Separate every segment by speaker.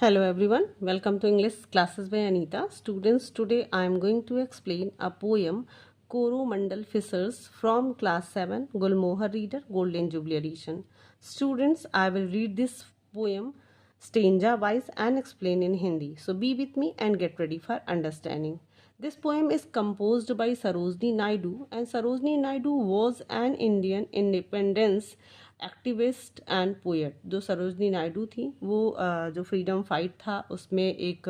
Speaker 1: Hello everyone, welcome to English classes by Anita. Students, today I am going to explain a poem Coromandel Fishers from class 7 Gulmohar Reader Golden Jubilee Edition. Students, I will read this poem stanza wise and explain in Hindi. So be with me and get ready for understanding. This poem is composed by Sarojini Naidu, and Sarojini Naidu was an Indian independence activist and poet. जो सरोजनी नायडू थी वो जो freedom fight था उसमें एक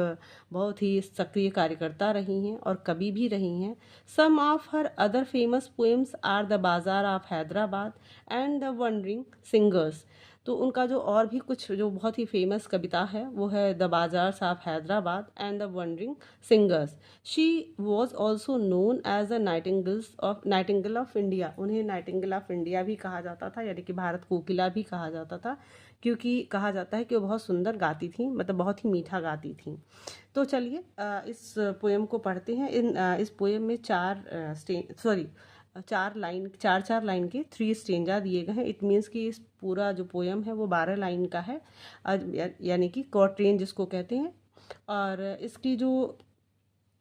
Speaker 1: बहुत ही सक्रिय कार्यकर्ता रही हैं और कवि भी रही हैं। Some of her other famous poems are the bazaar of Hyderabad and the wandering singers. तो उनका जो और भी कुछ जो बहुत ही फेमस कविता है वो है the bazaars of Hyderabad and the wandering singers. She was also known as the nightingale of India. उन्हें नाइटिंगेल ऑफ इंडिया भी कहा जाता था, यानी कि भारत कोकिला भी कहा जाता था, क्योंकि कहा जाता है कि वो बहुत सुंदर गाती थी, मतलब बहुत ही मीठा गाती थी। तो चलिए इस पोएम को पढ़ते हैं। इस पोएम में चार चार लाइन के 3 स्टेंजा दिए गए हैं। इट मीन्स कि इस पूरा जो पोएम है वो 12 लाइन का है, यानी कि क्वार्ट्रेन जिसको कहते हैं। और इसकी जो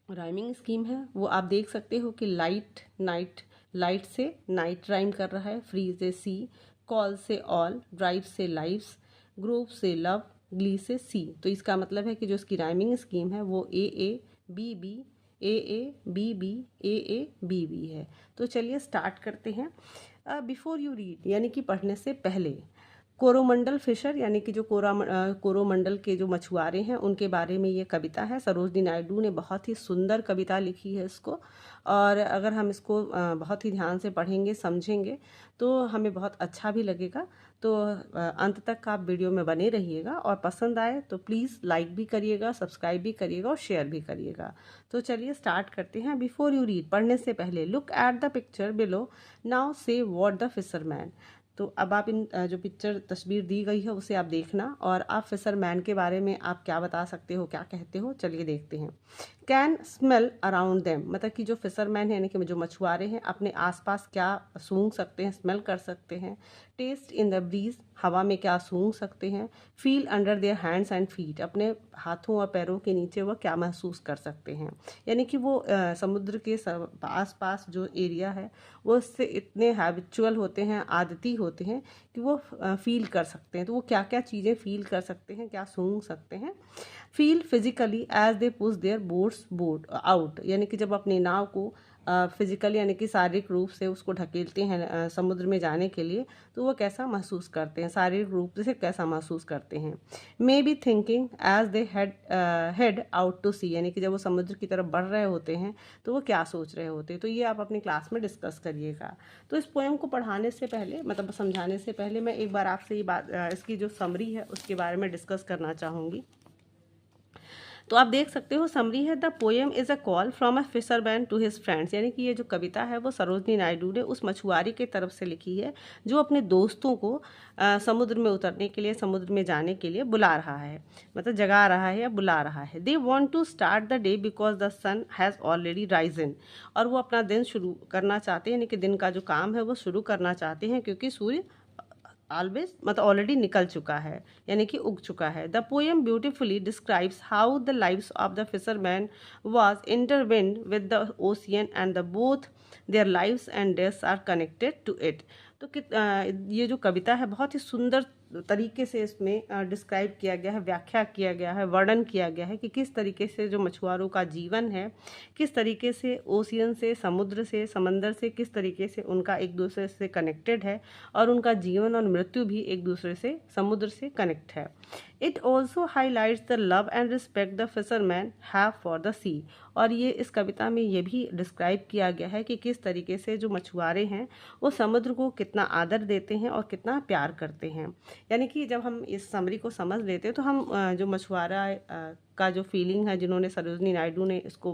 Speaker 1: राइमिंग स्कीम है वो आप देख सकते हो कि लाइट से नाइट राइम कर रहा है, फ्री से सी, कॉल से ऑल, ड्राइव से लाइव्स, ग्रोव से लव, ग्ली से सी। तो इसका मतलब है कि जो इसकी राइमिंग स्कीम है वो A B B A B B A B B है। तो चलिए स्टार्ट करते हैं। बिफोर यू रीड, यानी कि पढ़ने से पहले, कोरोमंडल फिशर यानी कि जो कोरोमंडल के जो मछुआरे हैं उनके बारे में ये कविता है। सरोजनी नायडू ने बहुत ही सुंदर कविता लिखी है इसको, और अगर हम इसको बहुत ही ध्यान से पढ़ेंगे समझेंगे तो हमें बहुत अच्छा भी लगेगा। तो अंत तक आप वीडियो में बने रहिएगा, और पसंद आए तो प्लीज़ लाइक भी करिएगा, सब्सक्राइब भी करिएगा और शेयर भी करिएगा। तो चलिए स्टार्ट करते हैं। बिफोर यू रीड, पढ़ने से पहले, look at the picture below, now से व्हाट द फिशरमैन। तो अब आप इन जो पिक्चर तस्वीर दी गई है उसे आप देखना, और आप फिशरमैन के बारे में आप क्या बता सकते हो, क्या कहते हो, चलिए देखते हैं। कैन स्मेल अराउंड देम, मतलब कि जो फिशरमैन है यानी कि जो मछुआरे हैं अपने आसपास क्या सूंघ सकते हैं, स्मेल कर सकते हैं। टेस्ट इन द ब्रीज, हवा में क्या सूंघ सकते हैं। Feel under their hands and feet, अपने हाथों और पैरों के नीचे वह क्या महसूस कर सकते हैं। यानी कि वो समुद्र के आस पास जो एरिया है वो उससे इतने हैबिचुअल होते हैं, आदती होते हैं कि वो फील कर सकते हैं। तो वो क्या क्या चीज़ें फील कर सकते हैं, क्या सूंघ सकते हैं। Feel physically as they push their boat out, यानी कि जब अपनी नाव को फिजिकली यानी कि शारीरिक रूप से उसको ढकेलते हैं समुद्र में जाने के लिए, तो वो कैसा महसूस करते हैं, शारीरिक रूप से कैसा महसूस करते हैं। Maybe thinking as they head out to sea, यानी कि जब वो समुद्र की तरफ बढ़ रहे होते हैं तो वो क्या सोच रहे होते हैं। तो ये आप अपनी क्लास में डिस्कस करिएगा। तो इस पोएम को पढ़ाने से पहले, मतलब समझाने से पहले, मैं एक बार आपसे ये बात इसकी जो समरी है उसके बारे में डिस्कस करना चाहूँगी। तो आप देख सकते हो समरी है, the poem is a call from a fisherman to his friends, यानी कि ये जो कविता है वो सरोजनी नायडू ने उस मछुआरे की तरफ से लिखी है जो अपने दोस्तों को समुद्र में उतरने के लिए, समुद्र में जाने के लिए बुला रहा है, मतलब जगा रहा है या बुला रहा है। They want to start the day because the sun has already risen, और वो अपना दिन शुरू करना चाहते हैं, यानी कि दिन का जो काम है वो शुरू करना चाहते हैं क्योंकि सूर्य ऑलवेज मतलब ऑलरेडी निकल चुका है, यानी कि उग चुका है। The poem beautifully describes how the lives of the fisherman was intertwined with the ocean and the both their lives and deaths are connected to it. तो ये जो कविता है बहुत ही सुंदर तरीके से इसमें डिस्क्राइब किया गया है, व्याख्या किया गया है, वर्णन किया गया है कि किस तरीके से जो मछुआरों का जीवन है, किस तरीके से ओशियन से, समुद्र से, समंदर से, किस तरीके से उनका एक दूसरे से कनेक्टेड है, और उनका जीवन और मृत्यु भी एक दूसरे से, समुद्र से कनेक्ट है। It also highlights the love and respect the fisherman have for the sea, और ये इस कविता में ये भी डिस्क्राइब किया गया है कि किस तरीके से जो मछुआरे हैं वो समुद्र को कितना आदर देते हैं और कितना प्यार करते हैं। यानी कि जब हम इस समरी को समझ लेते हैं तो हम जो मछुआरा का जो फीलिंग है, जिन्होंने सरोजनी नायडू ने इसको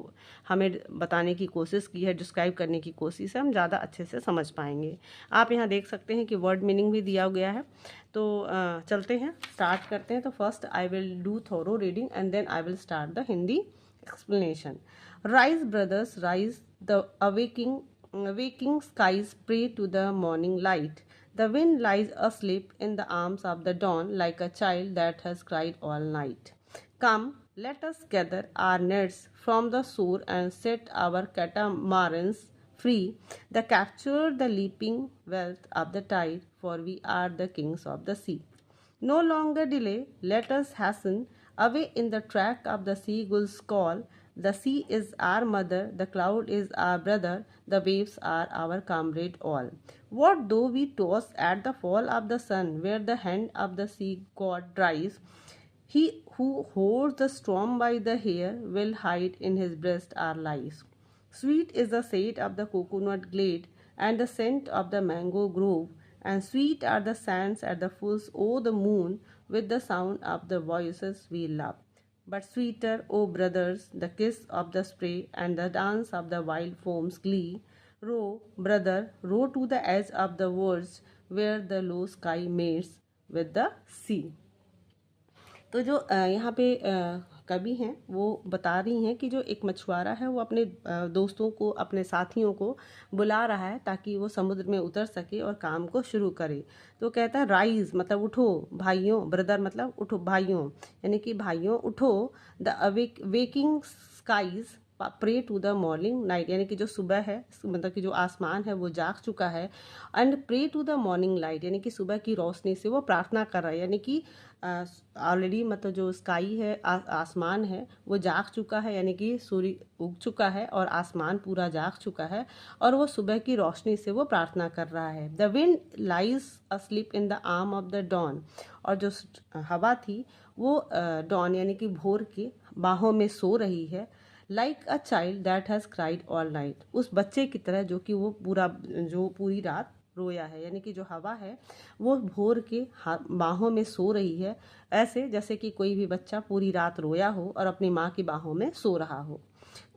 Speaker 1: हमें बताने की कोशिश की है, डिस्क्राइब करने की कोशिश है, हम ज़्यादा अच्छे से समझ पाएंगे। आप यहाँ देख सकते हैं कि वर्ड मीनिंग भी दिया गया है। तो चलते हैं, स्टार्ट करते हैं। तो first I will do thorough reading and then I will start the Hindi explanation. Rise, brothers, rise, the awaking skies pray to the morning light. The wind lies asleep in the arms of the dawn like a child that has cried all night. Come, let us gather our nets from the shore and set our catamarans free, the capture the leaping wealth of the tide, for we are the kings of the sea. No longer delay, let us hasten away in the track of the seagull's call. The sea is our mother, the cloud is our brother, the waves are our comrade all. What though we toss at the fall of the sun, where the hand of the sea god dries? He who holds the storm by the hair will hide in his breast our lives. Sweet is the shade of the coconut glade and the scent of the mango grove, and sweet are the sands at the fulls o'er the moon with the sound of the voices we love. But sweeter, O brothers, the kiss of the spray and the dance of the wild foam's glee. Row, brother, row to the edge of the woods where the low sky meets with the sea. तो जो यहाँ पे कवि हैं वो बता रही हैं कि जो एक मछुआरा है वो अपने दोस्तों को, अपने साथियों को बुला रहा है ताकि वो समुद्र में उतर सके और काम को शुरू करे। तो कहता है राइज मतलब उठो भाइयों, ब्रदर मतलब उठो भाइयों, यानी कि भाइयों उठो। The waking skies pray to the morning night, यानी कि जो सुबह है मतलब कि जो आसमान है वो जाग चुका है। And pray to the morning light, यानी कि सुबह की रोशनी से वो प्रार्थना कर रहा है, यानी कि ऑलरेडी मतलब जो स्काई है आसमान है वो जाग चुका है, यानी कि सूर्य उग चुका है और आसमान पूरा जाग चुका है और वो सुबह की रोशनी से वो प्रार्थना कर रहा है। The wind lies asleep in the arm of the dawn, और जो हवा थी वो डॉन यानी कि भोर के बाहों में सो रही है। Like a child that has cried all night, उस बच्चे की तरह जो कि वो पूरी रात रोया है, यानी कि जो हवा है वो भोर के बाहों में सो रही है, ऐसे जैसे कि कोई भी बच्चा पूरी रात रोया हो और अपनी माँ की बाहों में सो रहा हो।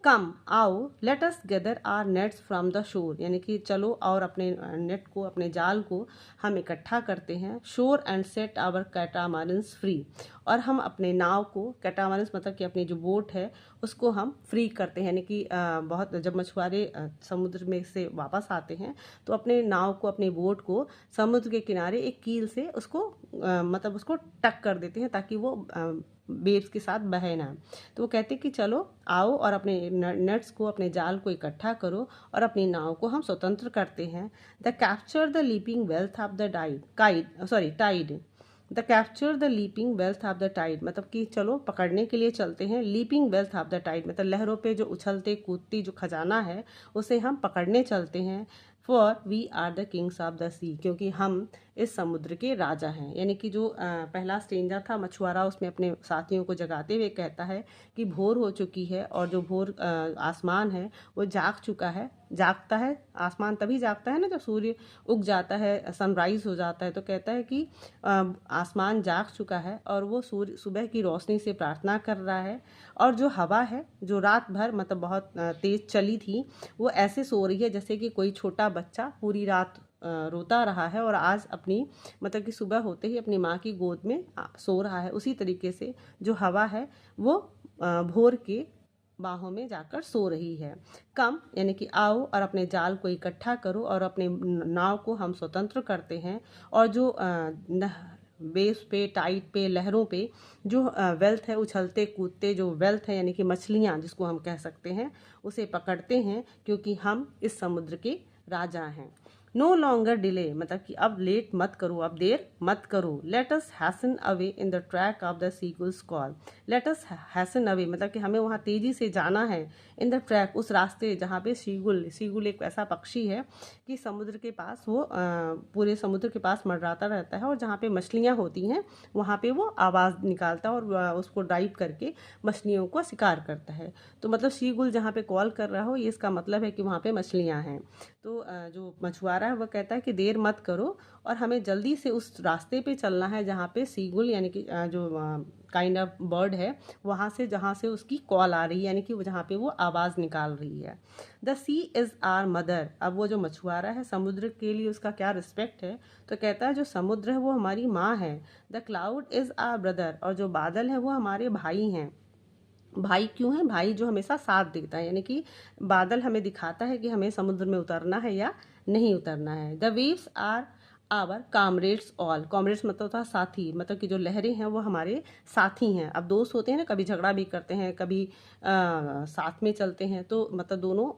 Speaker 1: कम आओ let us gather our nets from the shore, यानी कि चलो और अपने नेट को, अपने जाल को हम इकट्ठा करते हैं। शोर एंड सेट आवर कैटामारन्स फ्री, और हम अपने नाव को, कैटामारन्स मतलब कि अपनी जो बोट है उसको हम फ्री करते हैं, यानी कि बहुत जब मछुआरे समुद्र में से वापस आते हैं तो अपने नाव को, अपनी बोट को समुद्र के किनारे एक कील से उसको मतलब उसको टक कर देते हैं ताकि वो वेव्स के साथ बहे ना। तो वो कहते कि चलो आओ और अपने नेट्स को, अपने जाल को इकट्ठा करो और अपनी नाव को हम स्वतंत्र करते हैं। The capture the leaping wealth of the tide, the capture the leaping wealth of the tide, मतलब कि चलो पकड़ने के लिए चलते हैं। Leaping wealth of the tide मतलब लहरों पे जो उछलते कूदती जो खजाना है उसे हम पकड़ने चलते हैं। For we are the kings of the sea, क्योंकि हम इस समुद्र के राजा हैं। यानी कि जो पहला स्ट्रेंजर था मछुआरा, उसमें अपने साथियों को जगाते हुए कहता है कि भोर हो चुकी है और जो भोर आसमान है वो जाग चुका है। जागता है आसमान तभी जागता है ना जब सूर्य उग जाता है, सनराइज हो जाता है। तो कहता है कि आसमान जाग चुका है और वो सूर्य सुबह की रोशनी से प्रार्थना कर रहा है, और जो हवा है जो रात भर मतलब बहुत तेज चली थी वो ऐसे सो रही है जैसे कि कोई छोटा बच्चा पूरी रात रोता रहा है और आज अपनी मतलब कि सुबह होते ही अपनी माँ की गोद में सो रहा है। उसी तरीके से जो हवा है वो भोर के बाहों में जाकर सो रही है। कम यानी कि आओ और अपने जाल को इकट्ठा करो और अपने नाव को हम स्वतंत्र करते हैं, और जो बेस पे, टाइट पे, लहरों पे जो वेल्थ है, उछलते कूदते जो वेल्थ है यानी कि मछलियाँ जिसको हम कह सकते हैं, उसे पकड़ते हैं क्योंकि हम इस समुद्र के राजा हैं। नो लॉन्गर डिले मतलब कि अब लेट मत करो, अब देर मत करो। Let us hasten away in the track of the seagull's call, let us hasten away मतलब कि हमें वहाँ तेजी से जाना है। इन द ट्रैक उस रास्ते जहाँ पे सीगुल एक ऐसा पक्षी है कि समुद्र के पास वो पूरे समुद्र के पास मंडराता रहता है, और जहाँ पे मछलियाँ होती हैं वहाँ पे वो आवाज़ निकालता है और उसको ड्राइव करके मछलियों को शिकार करता है। तो मतलब सीगुल जहाँ पे कॉल कर रहा हो ये इसका मतलब है कि वहाँ पे मछलियाँ हैं। तो जो मछुआरा है वह कहता है कि देर मत करो और हमें जल्दी से उस रास्ते पे चलना है जहाँ पे सीगुल यानी कि जो काइंड ऑफ बर्ड है वहाँ से, जहाँ से उसकी कॉल आ रही है, यानी कि जहाँ पे वो आवाज़ निकाल रही है। The sea is our mother, अब वो जो मछुआरा है समुद्र के लिए उसका क्या रिस्पेक्ट है, तो कहता है जो समुद्र है वो हमारी माँ है। The cloud is our brother, और जो बादल है वो हमारे भाई हैं। भाई क्यों है? भाई जो हमेशा साथ देता है, यानी कि बादल हमें दिखाता है कि हमें समुद्र में उतरना है या नहीं उतरना है। The waves are our comrades all. Comrades मतलब था साथी, मतलब कि जो लहरें हैं वो हमारे साथी हैं। अब दोस्त होते हैं ना, कभी झगड़ा भी करते हैं, कभी साथ में चलते हैं, तो मतलब दोनों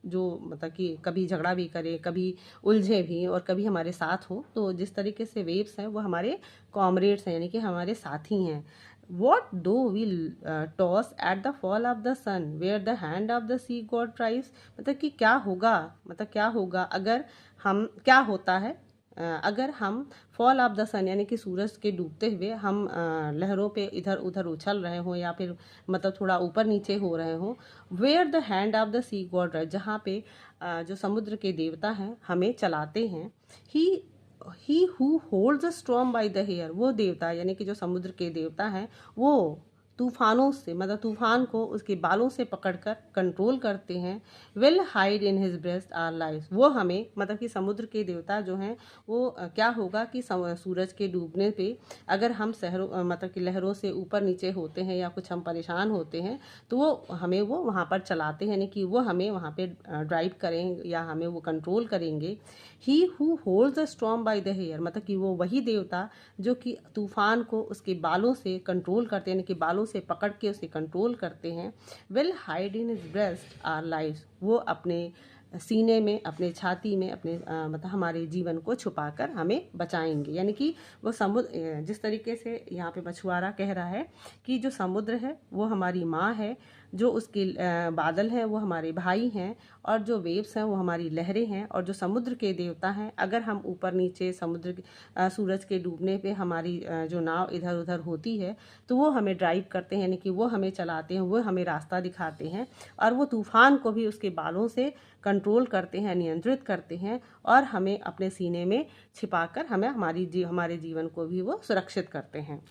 Speaker 1: जो मतलब कि कभी झगड़ा भी करें, कभी उलझे भी और कभी हमारे साथ हो, तो जिस तरीके से वेव्स हैं वो हमारे कॉमरेड्स हैं, यानी कि हमारे साथी हैं। What though we toss at the fall of the sun, where the hand of the sea god tries। मतलब कि क्या होगा, मतलब क्या होगा अगर हम, क्या होता है अगर हम फॉल ऑफ द सन यानी कि सूरज के डूबते हुए हम लहरों पे इधर उधर उछल रहे हों, या फिर मतलब थोड़ा ऊपर नीचे हो रहे हों। Where the hand of the sea god right, जहाँ पे जो समुद्र के देवता हैं हमें चलाते हैं। He who holds the storm by the hair, वो देवता यानी कि जो समुद्र के देवता हैं वो तूफानों से, मतलब तूफान को उसके बालों से पकड़कर कंट्रोल करते हैं। Will hide in his breast our life, वो हमें, मतलब कि समुद्र के देवता जो हैं वो क्या होगा कि सूरज के डूबने पे अगर हम शहरों मतलब कि लहरों से ऊपर नीचे होते हैं या कुछ हम परेशान होते हैं, तो वो हमें वो वहाँ पर चलाते हैं, यानी कि वो हमें वहाँ पे ड्राइव करेंगे या हमें वो कंट्रोल करेंगे। He who holds the storm by the hair, मतलब कि वो वही देवता जो कि तूफान को उसके बालों से कंट्रोल करते हैं, यानी कि बालों से पकड़ के उसे कंट्रोल करते हैं। Will hide in his breast our life, वो अपने सीने में, अपने छाती में, अपने मतलब हमारे जीवन को छुपाकर हमें बचाएंगे। यानी कि वो समुद्र, जिस तरीके से यहाँ पे मछुआरा कह रहा है कि जो समुद्र है वो हमारी माँ है, जो उसके बादल हैं वो हमारे भाई हैं, और जो वेव्स हैं वो हमारी लहरें हैं, और जो समुद्र के देवता हैं, अगर हम ऊपर नीचे सूरज के डूबने पे हमारी जो नाव इधर उधर होती है, तो वो हमें ड्राइव करते हैं, यानी कि वो हमें चलाते हैं, वो हमें रास्ता दिखाते हैं, और वो तूफान को भी उसके बालों से कंट्रोल करते हैं, नियंत्रित करते हैं, और हमें अपने सीने में छिपाकर हमें हमारे जीवन को भी वो सुरक्षित करते हैं।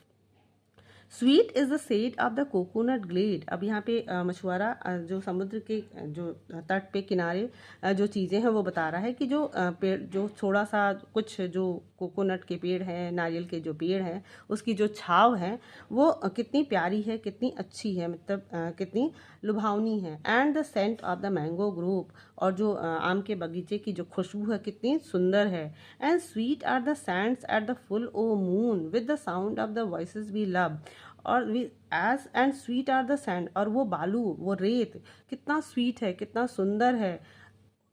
Speaker 1: Sweet is the shade of the coconut glade. अब यहाँ पे मछुआरा जो समुद्र के जो तट पे किनारे जो चीज़ें हैं वो बता रहा है कि जो पेड़, जो थोड़ा सा कुछ जो कोकोनट के पेड़ हैं, नारियल के जो पेड़ हैं, उसकी जो छाव है वो कितनी प्यारी है, कितनी अच्छी है, मतलब कितनी लुभावनी है। And the scent of the mango grove, और जो आम के बगीचे की जो खुशबू है कितनी सुंदर है। And sweet are the sands at the full o moon with the sound of the voices we love. और we as and sweet are the sand, और वो बालू, वो रेत कितना स्वीट है, कितना सुंदर है।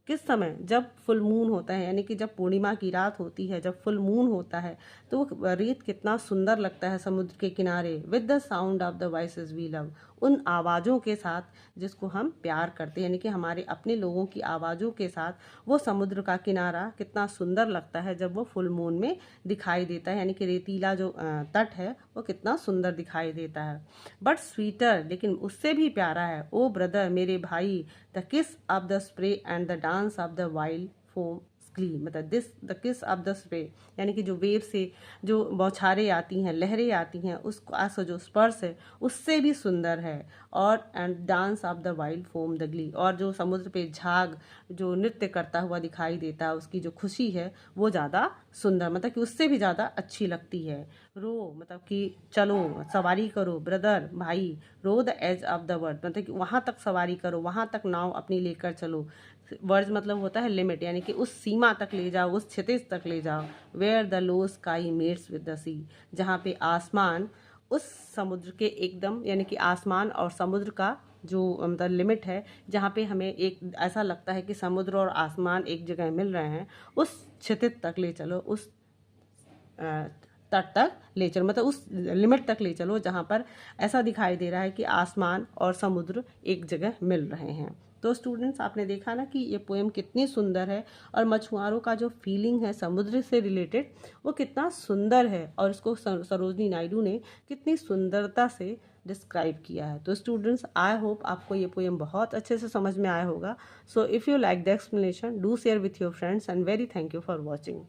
Speaker 1: किस समय, जब फुल मून होता है, यानी कि जब पूर्णिमा की रात होती है, जब फुल मून होता है, तो वो रेत कितना सुंदर लगता है समुद्र के किनारे। With the sound of the voices we love, उन आवाज़ों के साथ जिसको हम प्यार करते हैं, यानी कि हमारे अपने लोगों की आवाज़ों के साथ वो समुद्र का किनारा कितना सुंदर लगता है जब वो फुल मून में दिखाई देता है, यानी कि रेतीला जो तट है वो कितना सुंदर दिखाई देता है। बट स्वीटर, लेकिन उससे भी प्यारा है, ओ ब्रदर, मेरे भाई, the kiss of the spray and the dance of the wild foam स्क्ली, मतलब this the kiss of the spray, यानी कि जो वेव से जो बौछारें आती हैं, लहरें आती हैं, उसका जो स्पर्श है उससे भी सुंदर है। और and dance of the wild foam the Glee, और जो समुद्र पे झाग जो नृत्य करता हुआ दिखाई देता है, उसकी जो खुशी है वो ज़्यादा सुंदर, मतलब कि उससे भी ज़्यादा अच्छी लगती है। रो, मतलब कि चलो, सवारी करो, ब्रदर भाई, row the edge of the world, मतलब कि वहाँ तक सवारी करो, वहाँ तक नाव अपनी लेकर चलो। वर्ज मतलब होता है लिमिट, यानी कि उस सीमा तक ले जाओ, उस क्षितिज तक ले जाओ। Where the low sky mates with the sea, जहाँ पे आसमान उस समुद्र के एकदम, यानी कि आसमान और समुद्र का जो मतलब लिमिट है, जहाँ पे हमें एक ऐसा लगता है कि समुद्र और आसमान एक जगह मिल रहे हैं, उस क्षितिज तक ले चलो, उस तट तक ले चलो, मतलब उस लिमिट तक ले चलो जहाँ पर ऐसा दिखाई दे रहा है कि आसमान और समुद्र एक जगह मिल रहे हैं। तो स्टूडेंट्स, आपने देखा ना कि ये पोएम कितनी सुंदर है, और मछुआरों का जो फीलिंग है समुद्र से रिलेटेड वो कितना सुंदर है, और इसको सरोजनी नायडू ने कितनी सुंदरता से डिस्क्राइब किया है। तो स्टूडेंट्स, आई होप आपको ये पोएम बहुत अच्छे से समझ में आया होगा। So if you like the explanation, do share with your friends, and very thank you for watching.